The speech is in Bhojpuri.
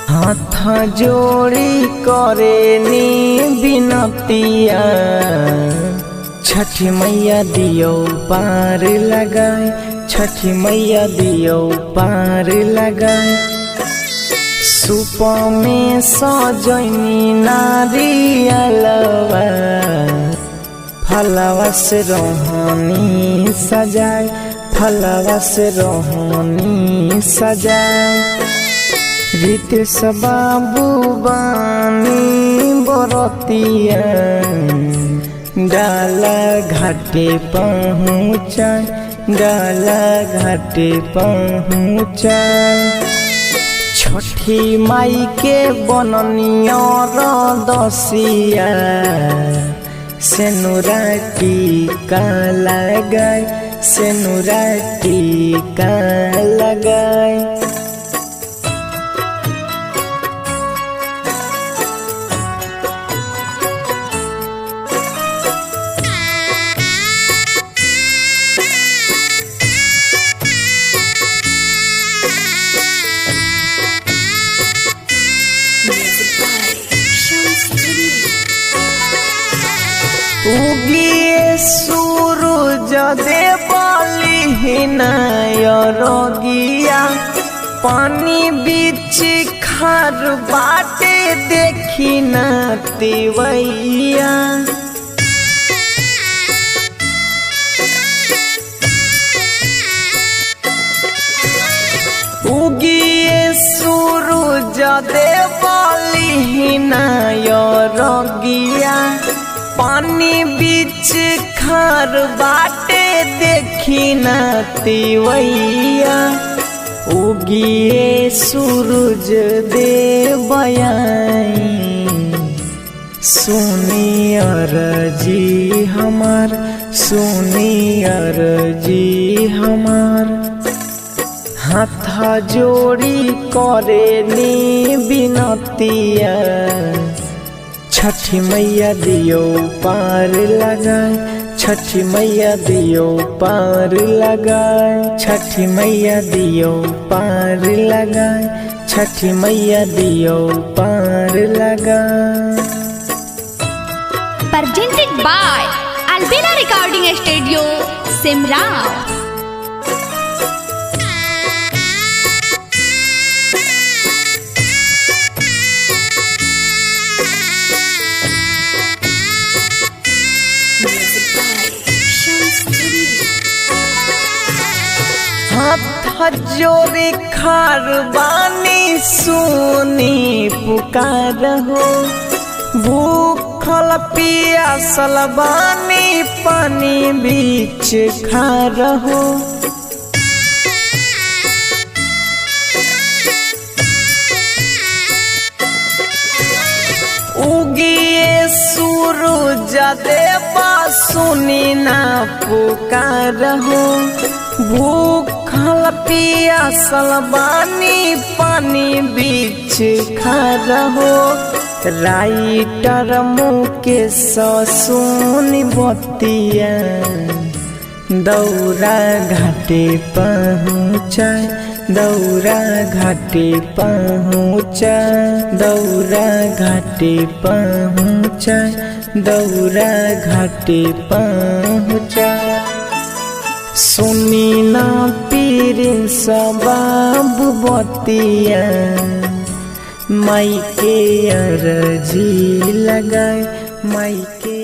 हाथ जोड़ी करेनी बिनतिया, छठी मैया दियो पार लगाए, छठी मैया दियो पार लगाए। सूप में सजनी नारियलवा, फलवा से रोहनी सजाए, फलवा से रोहनी सजाए। रितेश बाबू बानी बरतिया, डाला घाटे पहुँचाए, डाला घाटे पहुँचाए। छठी माई के बननियर दसिया, सेनुरा टीका लगाए, सेनुरा टीका लगाए। उगिए सूरज देवलिहिनायरगिया, पानी बीच खार बाटे देखी न तिवैया। उगिए सूरज देवलिहिनायरगिया, पानी बीच खार बाटे देखी न तिवैया। उगिए सूरज देवयाई, सुनी अरजी हमार, सुनी अरजी हमार। हाथ जोड़ी करेनी बिनतिया, छठी मैया दियो पार लगाए, छठी मैया दियो पार लगाए, छठी मैया दियो पार लगाए, छठी मैया दियो पार लगाए। Presented by Albina Recording Studio, Simrao। हाथ जोड़ी खार बानी सुनी पुकार हो, भूखल पियासल बानी पानी बीच खार हो। उगिए सूरज देवा सुनी ना पुकार हो, भूखल पियासल बानी पानी बीच खार हो। राइटर मुकेश सुनी बतिया, दौरा घाटे पहुँचाए, दौरा घाटे पहुँचाए, दौरा घाटे पहुँचाए, दौरा घाटे पहुँचाए। सुनी ना पीर बाबू बतिया, माई के अरजी लगाए, माई के